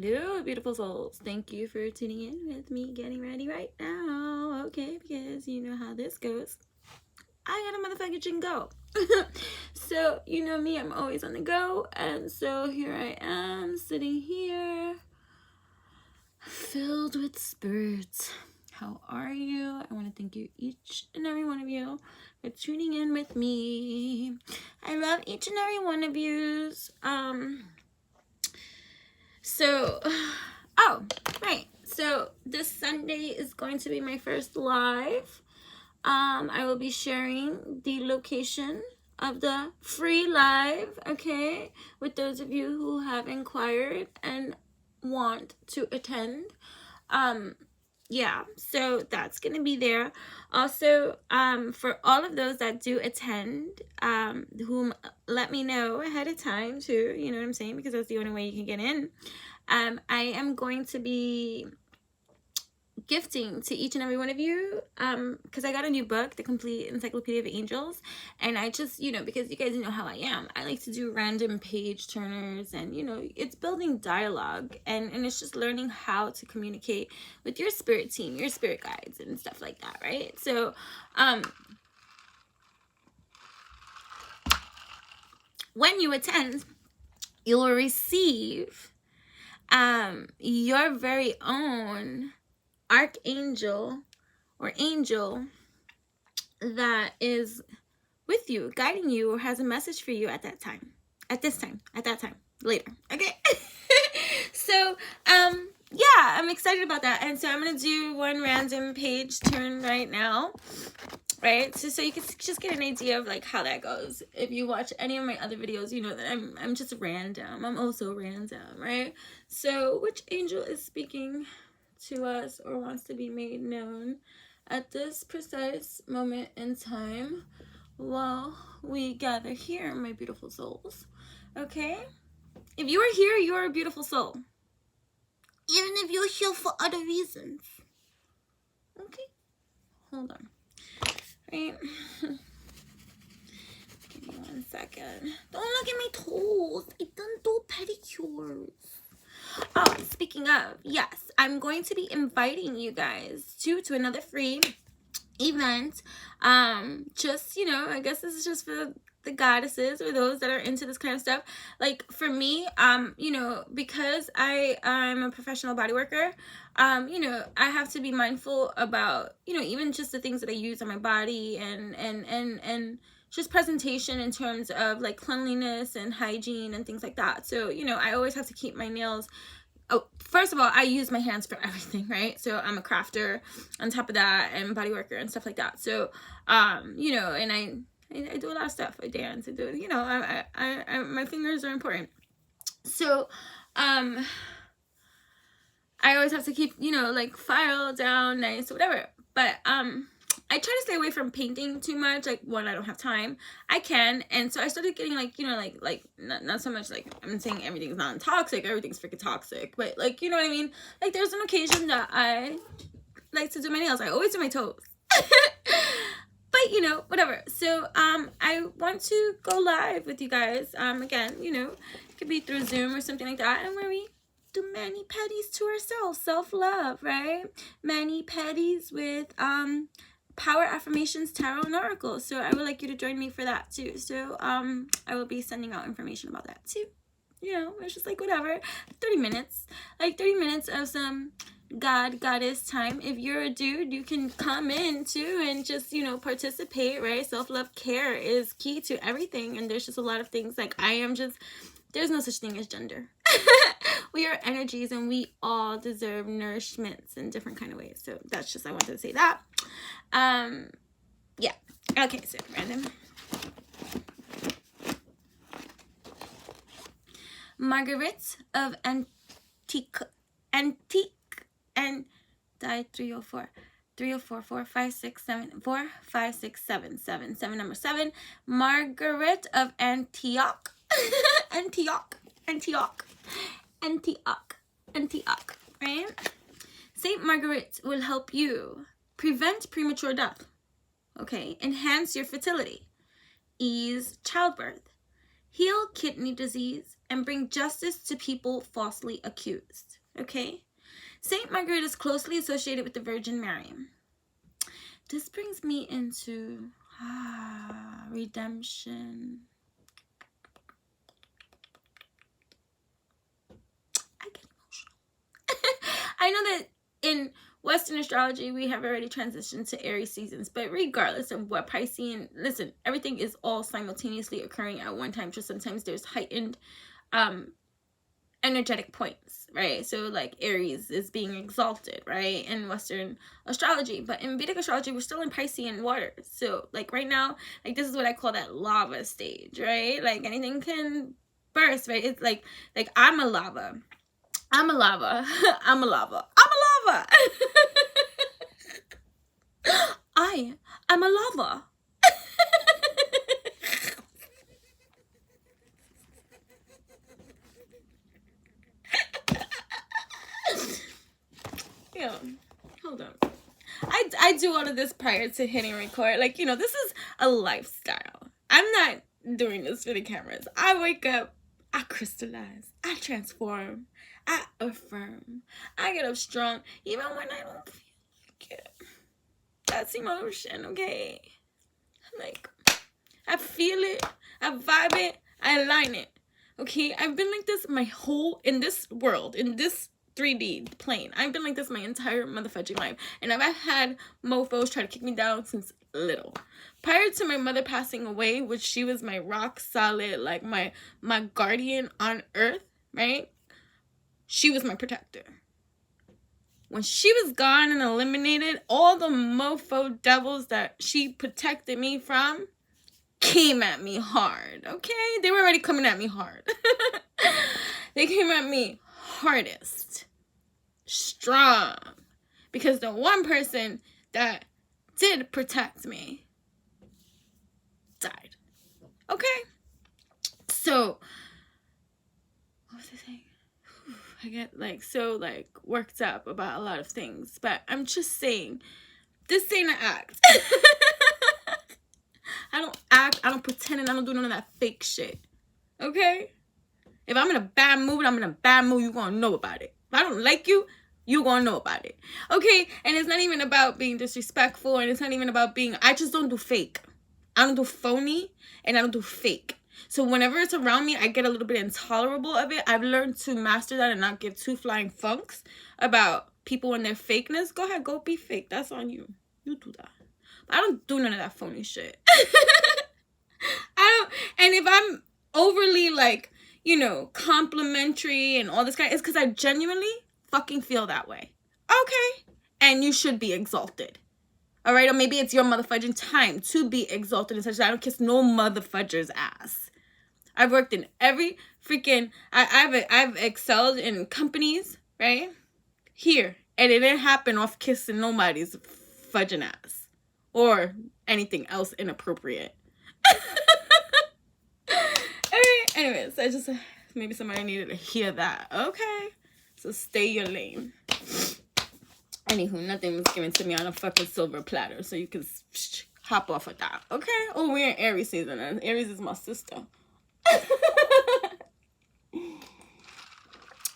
Hello, beautiful souls. Thank you for tuning in with me, getting ready right now. Okay, because you know how this goes. I gotta motherfucking go. So, you know me, I'm always on the go. And so here I am, sitting here, filled with spirits. How are you? I want to thank you, each and every one of you, for tuning in with me. I love each and every one of yous. So, oh, right. So this Sunday is going to be my first live. I will be sharing the location of the free live, okay, with those of you who have inquired and want to attend. Yeah, so that's gonna be there. Also, for all of those that do attend, whom let me know ahead of time too, you know what I'm saying, because that's the only way you can get in. I am going to be gifting to each and every one of you, because I got a new book, The Complete Encyclopedia of Angels, and I just, you know, because you guys know how I am, I like to do random page turners, and you know, it's building dialogue, and it's just learning how to communicate with your spirit team, your spirit guides, and stuff like that, right? So when you attend, you will receive your very own archangel or angel that is with you, guiding you, or has a message for you at that time, later, okay? So yeah, I'm excited about that, and so I'm gonna do one random page turn right now, right? So you can just get an idea of like how that goes. If you watch any of my other videos, you know that I'm just random. I'm also random, right? So which angel is speaking to us or wants to be made known at this precise moment in time while we gather here, my beautiful souls? Okay, if you are here, you are a beautiful soul, even if you're here for other reasons. Okay, hold on, right? Give me 1 second. Don't look at my toes. I don't do pedicures. Oh, speaking of, yes, I'm going to be inviting you guys to another free event. Just, you know, I guess this is just for the goddesses or those that are into this kind of stuff. Like for me, you know, because I'm a professional body worker, you know, I have to be mindful about, you know, even just the things that I use on my body, and just presentation in terms of like cleanliness and hygiene and things like that. So, you know, I always have to keep my nails. Oh, first of all, I use my hands for everything, right? So I'm a crafter on top of that, and body worker and stuff like that. So, you know, and I do a lot of stuff. I dance, I do, you know, I my fingers are important. So, I always have to keep, you know, like file down nice or whatever. But, I try to stay away from painting too much. Like, one, I don't have time. I can, and so I started getting like, you know, like not so much like I'm saying everything's non-toxic, everything's freaking toxic, but like, you know what I mean? Like, there's an occasion that I like to do my nails. I always do my toes. But you know, whatever. So I want to go live with you guys. Again, you know, it could be through Zoom or something like that, and where we do mani pedis to ourselves, self-love, right? Mani pedis with power affirmations, tarot, and oracles. So I would like you to join me for that too. So I will be sending out information about that too. You know, it's just like whatever, 30 minutes, like 30 minutes of some goddess time. If you're a dude, you can come in too and just, you know, participate, right? Self-love care is key to everything, and there's just a lot of things. Like, there's no such thing as gender. We are energies, and we all deserve nourishments in different kind of ways. So that's just, I wanted to say that. Yeah. Okay, so random. Margaret of Antique, and died 304. 304 4 5 6 7 4 5 6 7 7 7 number 7. Margaret of Antioch. Antioch, right? Saint Margaret will help you prevent premature death, okay? Enhance your fertility, ease childbirth, heal kidney disease, and bring justice to people falsely accused. Okay? Saint Margaret is closely associated with the Virgin Mary. This brings me into redemption. I get emotional. I know that in Western astrology, we have already transitioned to Aries seasons, but regardless of what Piscean, listen, everything is all simultaneously occurring at one time. Just sometimes there's heightened energetic points, right? So like Aries is being exalted, right, in Western astrology, but in Vedic astrology we're still in Piscean waters. So like right now, like this is what I call that lava stage, right? Like anything can burst, right? It's like I'm a lava. I'm a lava. I'm a lava. I'm a lava. I'm a lava. Yeah, hold on. I do all of this prior to hitting record. Like, you know, this is a lifestyle. I'm not doing this for the cameras. I wake up, I crystallize, I transform, I affirm, I get up strong, even when I don't feel like it. That's emotion, okay? Like, I feel it, I vibe it, I align it, okay? I've been like this my whole, in this world, in this 3D plane. I've been like this my entire motherfucking life. And I've had mofos try to kick me down since little. Prior to my mother passing away, which she was my rock solid, like my guardian on earth, right? She was my protector. When she was gone and eliminated, all the mofo devils that she protected me from came at me hard, okay? They were already coming at me hard. They came at me hardest, strong, because the one person that did protect me died. Okay? So, what was I saying? I get like so like worked up about a lot of things, but I'm just saying, this ain't an act. I don't act, I don't pretend, and I don't do none of that fake shit. Okay? If I'm in a bad mood, I'm in a bad mood. You're going to know about it. If I don't like you, you're going to know about it. Okay? And it's not even about being disrespectful. And it's not even about being... I just don't do fake. I don't do phony. And I don't do fake. So whenever it's around me, I get a little bit intolerable of it. I've learned to master that and not give two flying funks about people and their fakeness. Go ahead. Go be fake. That's on you. You do that. But I don't do none of that phony shit. I don't... And if I'm overly like... you know, complimentary and all this kind of, it's because I genuinely fucking feel that way. Okay? And you should be exalted. Alright? Or maybe it's your motherfudging time to be exalted and such that I don't kiss no motherfudger's ass. I've worked in every freaking, I've excelled in companies, right? Here. And it didn't happen off kissing nobody's fudging ass. Or anything else inappropriate. Anyways, I just, maybe somebody needed to hear that. Okay? So stay your lane. Anywho, nothing was given to me on a fucking silver platter, so you can hop off of that. Okay? Oh, we're in Aries season, and Aries is my sister.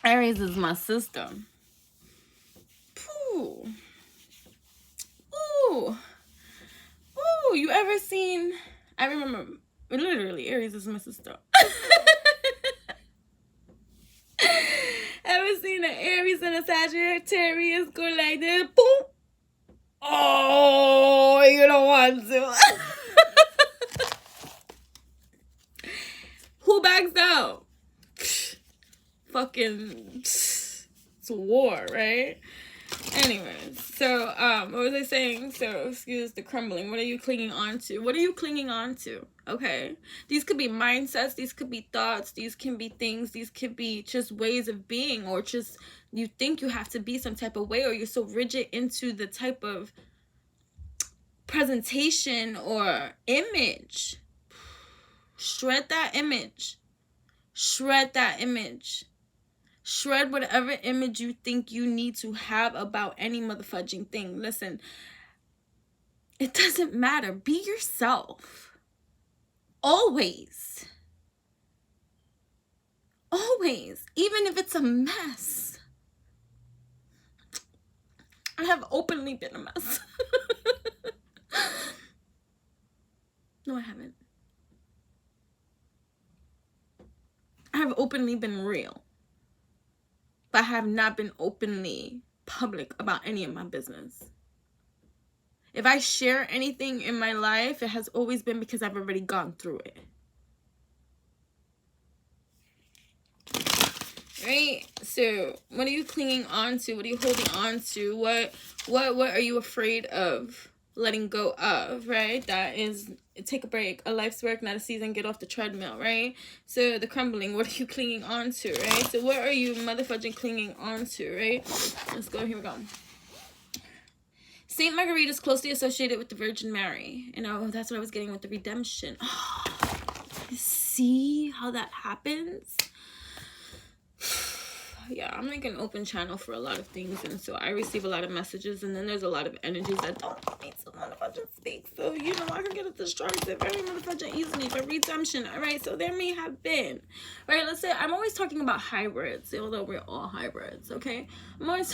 Aries is my sister. Ooh. Ooh. Ooh, you ever seen, I remember, literally, Aries is my sister. Ever seen an Aries and a Sagittarius go like this? Boom! Oh, you don't want to. Who backs out? Fucking, it's a war, right? Anyways, so what was I saying? So excuse the crumbling. What are you clinging on to? What are you clinging on to? Okay, these could be mindsets, these could be thoughts, these can be things, these could be just ways of being, or just you think you have to be some type of way, or you're so rigid into the type of presentation or image. Shred that image. Shred that image. Shred whatever image you think you need to have about any motherfudging thing. Listen, it doesn't matter. Be yourself. Always. always, even if it's a mess. I have openly been a mess. No, I haven't. I have openly been real, but I have not been openly public about any of my business. If I share anything in my life, it has always been because I've already gone through it. Right? So what are you clinging on to? What are you holding on to? What are you afraid of letting go of? Right? That is, take a break, a life's work, not a season, get off the treadmill. Right? So the crumbling, what are you clinging on to? Right? So what are you motherfucking clinging on to? Right? Let's go. Here we go. Saint Marguerite is closely associated with the Virgin Mary. And oh, that's what I was getting with the redemption. Oh, see how that happens? Yeah, I'm like an open channel for a lot of things, and so I receive a lot of messages, and then there's a lot of energies that don't want me to motherfucking speak. So, you know, I can get distracted very motherfucking easily. But redemption, all right? So there may have been, right? Let's say I'm always talking about hybrids, although we're all hybrids, okay? I'm always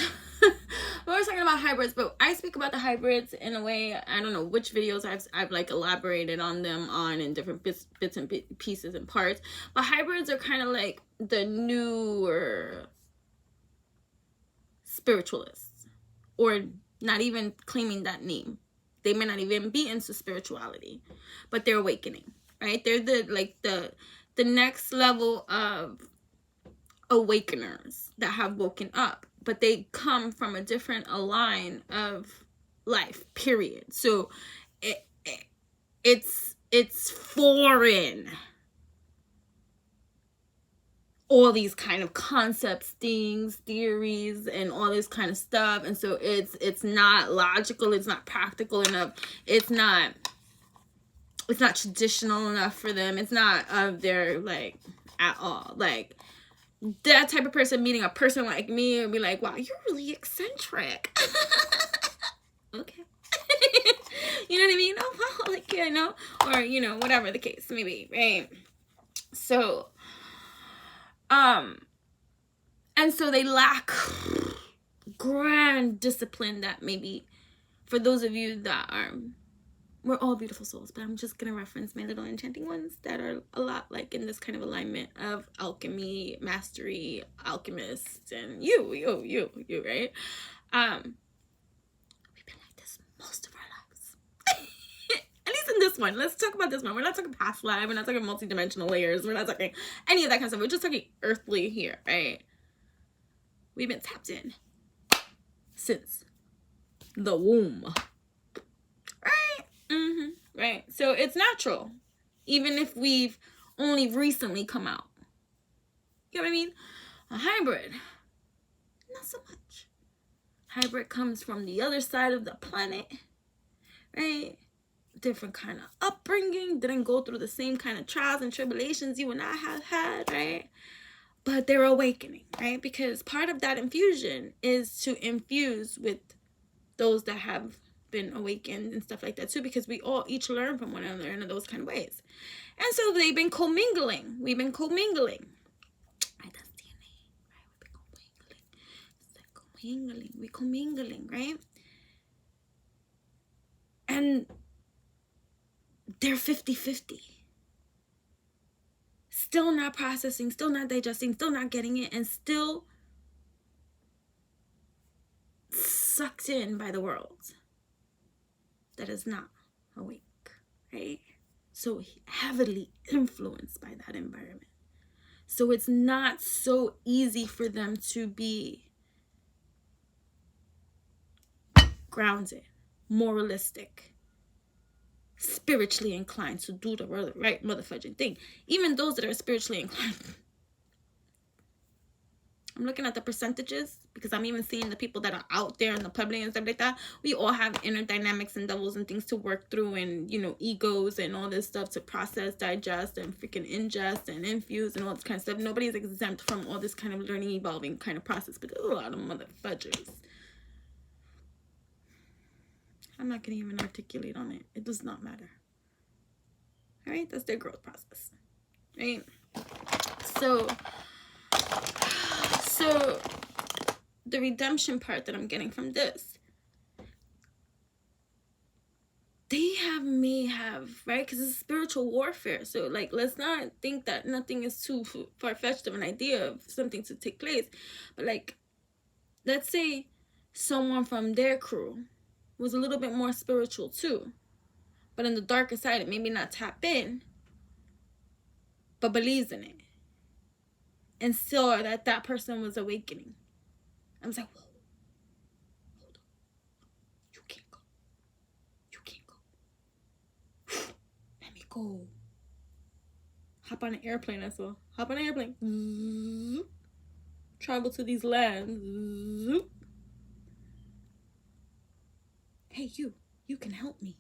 talking about hybrids, but I speak about the hybrids in a way, I don't know which videos I've like elaborated on them in different bits and pieces and parts. But hybrids are kind of like the newer spiritualists, or not even claiming that name. They may not even be into spirituality, but they're awakening, right? They're the next level of awakeners that have woken up, but they come from a different line of life, period. So it's foreign, all these kind of concepts, things, theories, and all this kind of stuff. And so it's not logical, it's not practical enough, it's not traditional enough for them, it's not of their, like, at all. Like, that type of person meeting a person like me and be like, wow, you're really eccentric. Okay. You know what I mean? Oh, wow, like, you know, or, you know, whatever the case may be, right? So and so they lack grand discipline that maybe for those of you that are, we're all beautiful souls, but I'm just gonna reference my little enchanting ones that are a lot like in this kind of alignment of alchemy, mastery, alchemists, and you, right? We've been like this most of our lives. At least in this one. Let's talk about this one. We're not talking past life, we're not talking multi-dimensional layers, we're not talking any of that kind of stuff. We're just talking earthly here, right? We've been tapped in since the womb, right? Right. So it's natural, even if we've only recently come out. You know what I mean? A hybrid, not so much. Hybrid comes from the other side of the planet, right? Different kind of upbringing, didn't go through the same kind of trials and tribulations you and I have had, right? But they're awakening, right? Because part of that infusion is to infuse with those that have been awakened and stuff like that too, because we all each learn from one another in those kind of ways. And so they've been commingling. We've been commingling. Right? That's DNA, right? We've been commingling. We're commingling, right? And they're 50-50. Still not processing, still not digesting, still not getting it, and still sucked in by the world that is not awake, right? So heavily influenced by that environment. So it's not so easy for them to be grounded, moralistic, spiritually inclined to do the right motherfucking thing. Even those that are spiritually inclined, I'm looking at the percentages because I'm even seeing the people that are out there in the public and stuff like that. We all have inner dynamics and devils and things to work through, and, you know, egos and all this stuff to process, digest, and freaking ingest and infuse and all this kind of stuff. Nobody's exempt from all this kind of learning, evolving kind of process, but there's a lot of motherfuckers. I'm not going to even articulate on it. It does not matter. All right? That's their growth process. Right? So So the redemption part that I'm getting from this, may have, right? Because it's spiritual warfare. So, like, let's not think that nothing is too far-fetched of an idea of something to take place. But, like, let's say someone from their crew was a little bit more spiritual too, but in the darker side, it maybe not tap in, but believes in it, and saw that person was awakening. I was like, whoa, hold on, you can't go. Let me go. Hop on an airplane, that's all. Hop on an airplane. Zoop. Travel to these lands. Zoop. Hey, you can help me.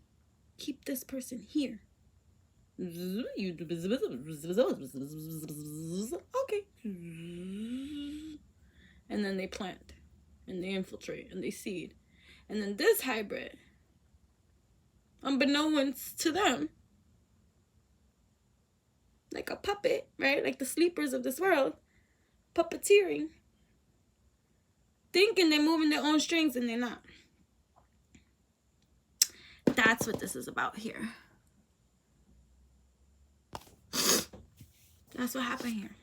Keep this person here. Okay. And then they plant, and they infiltrate, and they seed. And then this hybrid, unbeknownst to them, like a puppet, right? Like the sleepers of this world, puppeteering, thinking they're moving their own strings, and they're not. That's what this is about here. That's what happened here.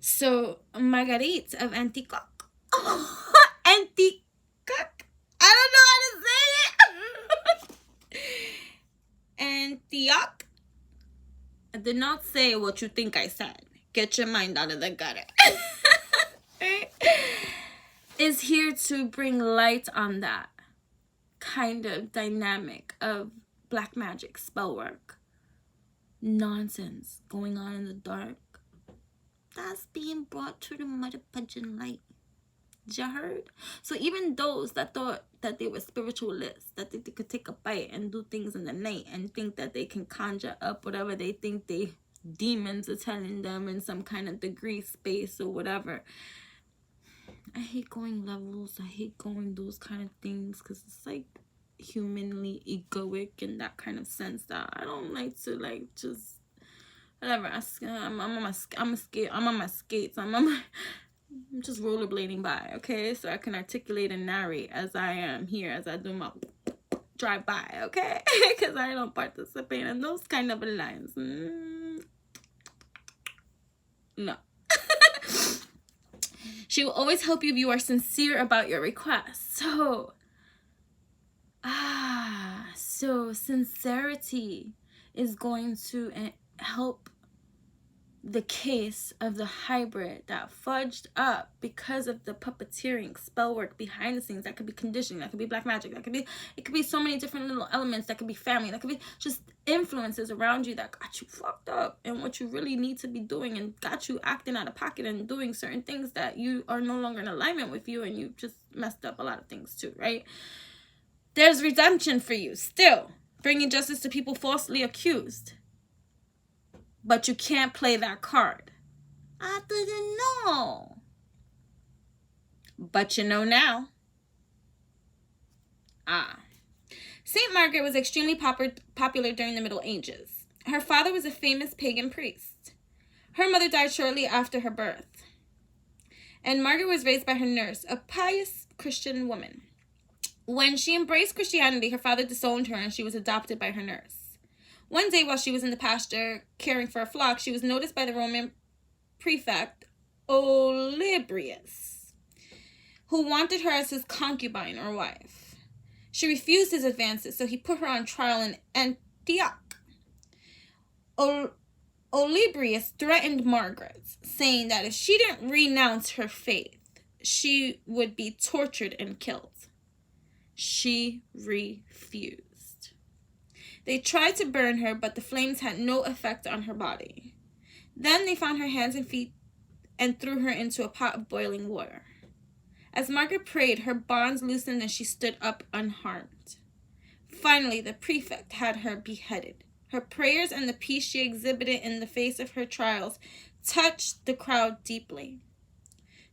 So, Marguerite of Anticock. Anticock? I don't know how to say it. Antioch. I did not say what you think I said. Get your mind out of the gutter. Right? Is here to bring light on that kind of dynamic of black magic, spell work, nonsense going on in the dark. That's being brought to the mother punching light. Did you heard? So even those that thought that they were spiritualists, that they could take a bite and do things in the night and think that they can conjure up whatever they think they demons are telling them in some kind of degree space or whatever. I hate going levels. I hate going those kind of things because it's like humanly egoic in that kind of sense that I don't like to like just whatever. I'm on my skates. I'm just rollerblading by, okay? So I can articulate and narrate as I am here, as I do my drive by, okay? Because I don't participate in those kind of lines. No. She will always help you if you are sincere about your request. So sincerity is going to help the case of the hybrid that fudged up because of the puppeteering, spell work behind the scenes. That could be conditioning, that could be black magic, it could be so many different little elements, that could be family, that could be just influences around you that got you fucked up and what you really need to be doing and got you acting out of pocket and doing certain things that you are no longer in alignment with you, and you just messed up a lot of things too, right? There's redemption for you still, bringing justice to people falsely accused. But you can't play that card. I didn't know. But you know now. Saint Margaret was extremely popular during the Middle Ages. Her father was a famous pagan priest. Her mother died shortly after her birth. And Margaret was raised by her nurse, a pious Christian woman. When she embraced Christianity, her father disowned her and she was adopted by her nurse. One day while she was in the pasture caring for a flock, she was noticed by the Roman prefect Olybrius, who wanted her as his concubine or wife. She refused his advances, so he put her on trial in Antioch. Olybrius threatened Margaret, saying that if she didn't renounce her faith, she would be tortured and killed. She refused. They tried to burn her, but the flames had no effect on her body. Then they found her hands and feet and threw her into a pot of boiling water. As Margaret prayed, her bonds loosened and she stood up unharmed. Finally, the prefect had her beheaded. Her prayers and the peace she exhibited in the face of her trials touched the crowd deeply.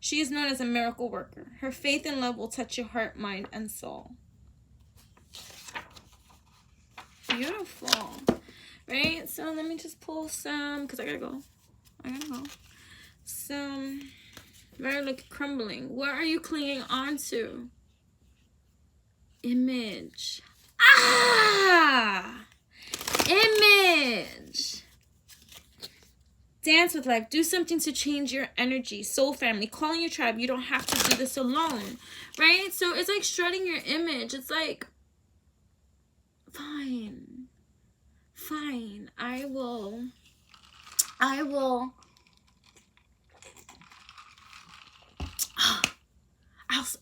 She is known as a miracle worker. Her faith and love will touch your heart, mind, and soul. Beautiful. Right? So let me just pull some, because I gotta go. So, very like crumbling. What are you clinging on to? Image. Ah! Image. Dance with life. Do something to change your energy. Soul family. Calling your tribe. You don't have to do this alone. Right? So it's like shredding your image. It's like, fine. Fine.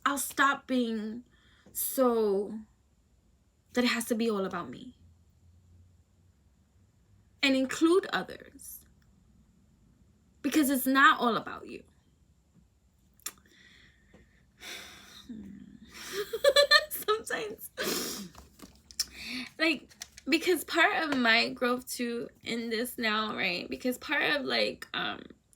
I'll stop being so that it has to be all about me. And include others. Because it's not all about you. Sometimes. Like, because part of my growth too in this now, right? Because part of like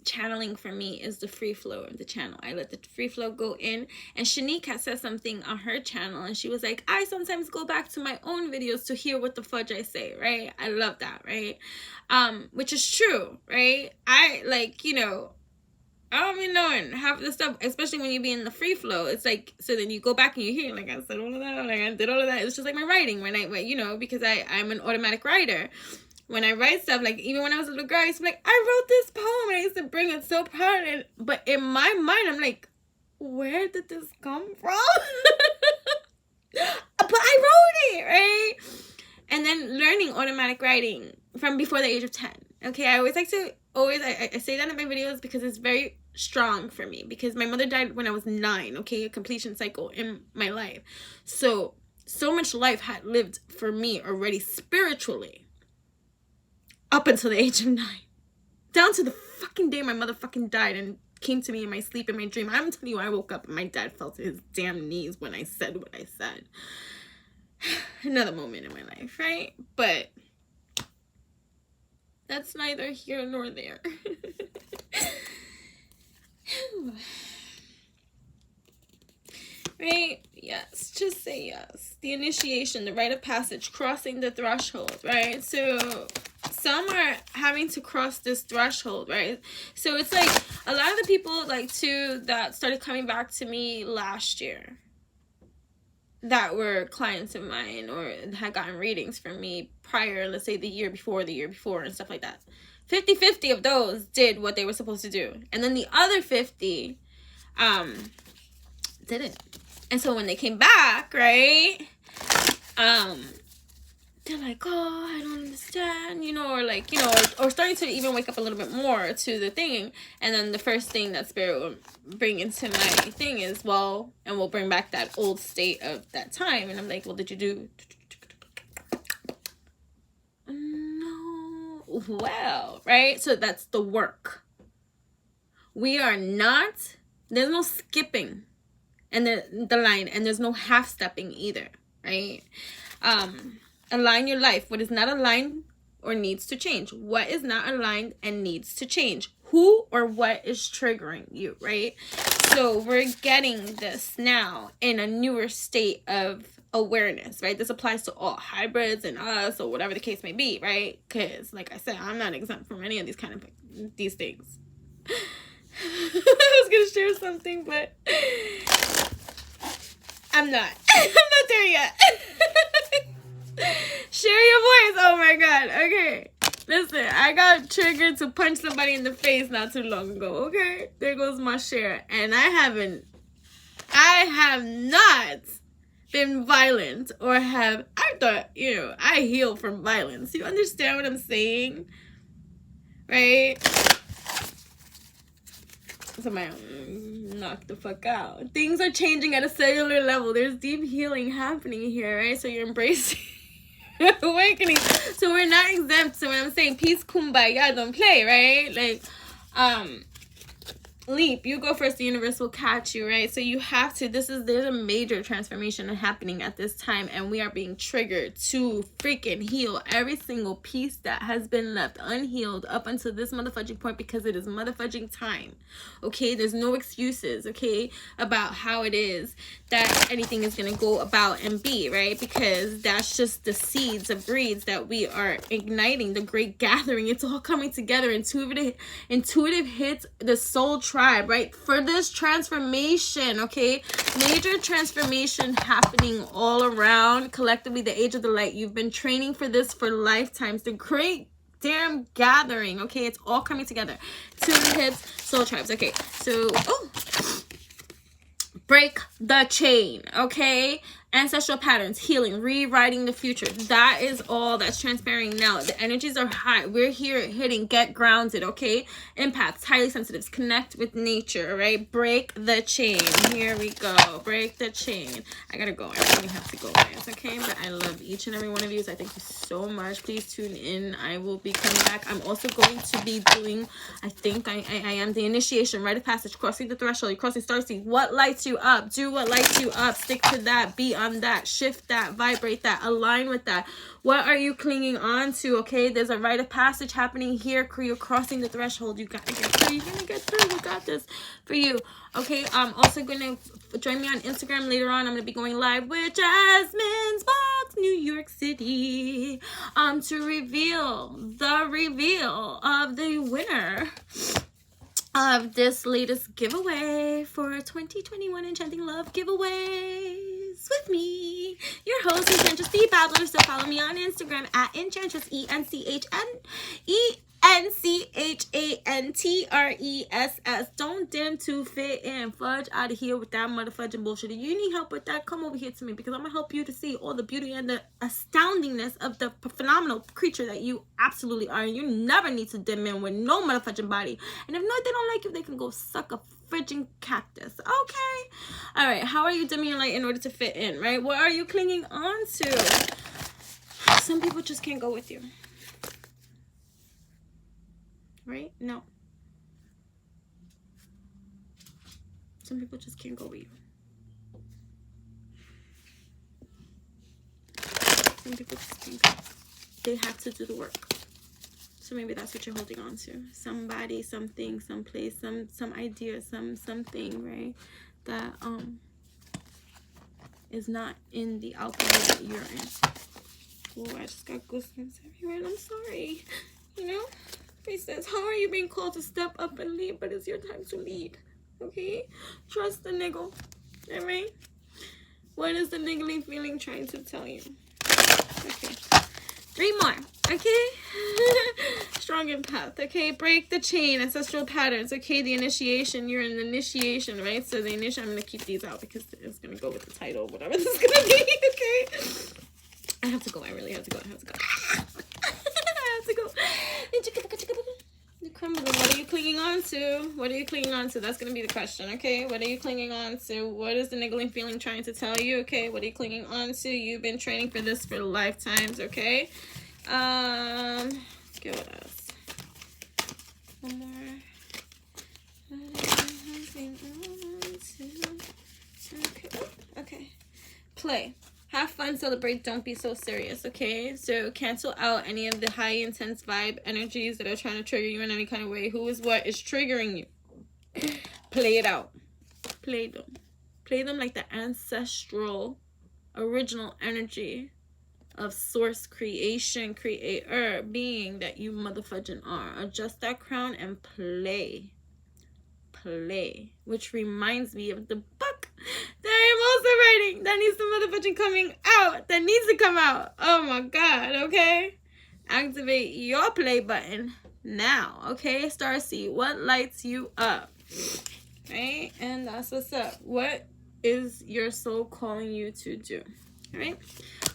channeling for me is the free flow of the channel. I let the free flow go in, and Cheenique had said something on her channel, and she was like, I sometimes go back to my own videos to hear what the fudge I say, right? I love that, right? Which is true, right? I like, you know, I don't be knowing half the stuff, especially when you be in the free flow. It's like, so then you go back and you hear, like, I said all of that, like I did all of that. It's just like my writing when you know, because I'm an automatic writer. When I write stuff, like even when I was a little girl, I used to be like, I wrote this poem, and I used to bring it so proud. But in my mind, I'm like, where did this come from? But I wrote it, right? And then learning automatic writing from before the age of 10. Okay, I always like to, I say that in my videos because it's very strong for me. Because my mother died when I was 9, okay? A completion cycle in my life. So much life had lived for me already spiritually. Up until the age of 9. Down to the fucking day my mother fucking died and came to me in my sleep, in my dream. I'm telling you, I woke up and my dad fell to his damn knees when I said what I said. Another moment in my life, right? But that's neither here nor there. Right? Yes. Just say yes. The initiation, the rite of passage, crossing the threshold, right? So some are having to cross this threshold, right? So it's like a lot of the people, like, too, that started coming back to me last year that were clients of mine or had gotten readings from me prior, let's say the year before, and stuff like that. 50-50 of those did what they were supposed to do. And then the other 50 didn't. And so when they came back, right, they're like, oh, I don't understand, you know, or like, you know, or starting to even wake up a little bit more to the thing. And then the first thing that Spirit will bring into my thing is, well, and we'll bring back that old state of that time. And I'm like, well, did you do? No. Well, right? So that's the work. We are not, there's no skipping and the line, and there's no half stepping either, right? Align your life. What is not aligned or needs to change? What is not aligned and needs to change? Who or what is triggering you, right? So we're getting this now in a newer state of awareness, right? This applies to all hybrids and us or whatever the case may be, right? Because, like I said, I'm not exempt from any of these things. I was gonna share something, but I'm not. I'm not there yet. Share your voice. Oh my god. Okay. Listen, I got triggered to punch somebody in the face not too long ago. Okay. There goes my share. And I have not been violent or I thought, you know, I heal from violence. You understand what I'm saying? Right? Somebody knock the fuck out. Things are changing at a cellular level. There's deep healing happening here, right? So you're embracing awakening. So we're not exempt. So when I'm saying peace, kumbaya, don't play, right? Like, leap. You go first, the universe will catch you, right? So you have to, there's a major transformation happening at this time, and we are being triggered to freaking heal every single piece that has been left unhealed up until this motherfucking point, because it is motherfucking time. Okay, there's no excuses, okay, about how it is that anything is going to go about and be, right? Because that's just the seeds of breeds that we are igniting, the great gathering. It's all coming together. Intuitive hits the soul tribe, right? For this transformation, okay? Major transformation happening all around. Collectively, the age of the light. You've been training for this for lifetimes. The great damn gathering, okay? It's all coming together. Intuitive hits, soul tribes. Okay, so, break the chain, okay? Ancestral patterns, healing, rewriting the future. That is all that's transpiring now. The energies are high. We're here hitting, get grounded, okay? Empaths, highly sensitives, connect with nature, right? Break the chain. Here we go. Break the chain. I gotta go. I really have to go, guys, okay? But I love each and every one of you. So I thank you so much. Please tune in. I will be coming back. I'm also going to be doing, I think I am, the initiation, rite of passage, crossing the threshold, you're crossing starseed. What lights you up? Do what lights you up. Stick to that. Be on that. Shift that. Vibrate that. Align with that. What are you clinging on to? Okay, there's a rite of passage happening here. You're crossing the threshold. You gotta get through. You're gonna get through. We got this for you. Okay, I'm also gonna join me on Instagram later on. I'm gonna be going live with Jasmine's Box, New York City, to reveal of the winner of this latest giveaway for 2021 Enchanting Love giveaways with me, your host, Enchantress the Babbler. So follow me on Instagram at Enchantress, ENCHANTRESS. Don't dim to fit in. Fudge out of here with that motherfucking bullshit. If you need help with that, come over here to me, because I'm gonna help you to see all the beauty and the astoundingness of the phenomenal creature that you absolutely are. And you never need to dim in with no motherfucking body. And if not, they don't like you, they can go suck a friggin' cactus. Okay, all right, how are you dimming your light in order to fit in, right? What are you clinging on to? Some people just can't go with you, right? No, some people just can't go with you. Some people just can't go. They have to do the work. So maybe that's what you're holding on to. Somebody, something, someplace, some idea, something, right? That is not in the alchemy that you're in. Oh, I just got goosebumps everywhere, and I'm sorry. You know? He says, how are you being called to step up and lead, but it's your time to lead? Okay? Trust the niggle. Alright? What is the niggling feeling trying to tell you? Okay. 3 more. Okay? Strong empath. Okay? Break the chain. Ancestral patterns. Okay? The initiation. You're in the initiation, right? So the initiation, I'm going to keep these out because it's going to go with the title, whatever this is going to be. Okay? I have to go. I really have to go. I have to go. I have to go. What are you clinging on to? What are you clinging on to? That's going to be the question, okay? What are you clinging on to? What is the niggling feeling trying to tell you, okay? What are you clinging on to? You've been training for this for lifetimes, okay? Let's go with us. One more. Okay. Play. Have fun, celebrate, don't be so serious, okay? So cancel out any of the high intense vibe energies that are trying to trigger you in any kind of way. Who is what is triggering you? Play it out. Play them. Play them like the ancestral, original energy of source, creation, creator, being that you motherfucking are. Adjust that crown and play. Play. Which reminds me of the book that I'm also writing that needs to motherfucking coming out. That needs to come out. Oh my god, okay? Activate your play button now, okay? Starseed, what lights you up? Right? And that's what's up. What is your soul calling you to do? Alright?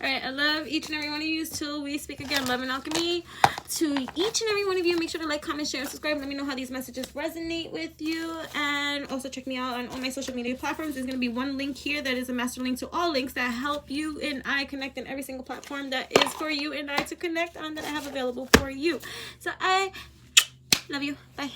Alright, I love each and every one of you. Till we speak again, love and alchemy to each and every one of you. Make sure to like, comment, share, and subscribe. Let me know how these messages resonate with you. And also check me out on all my social media platforms. There's going to be one link here that is a master link to all links that help you and I connect in every single platform that is for you and I to connect on, that I have available for you. So I love you. Bye.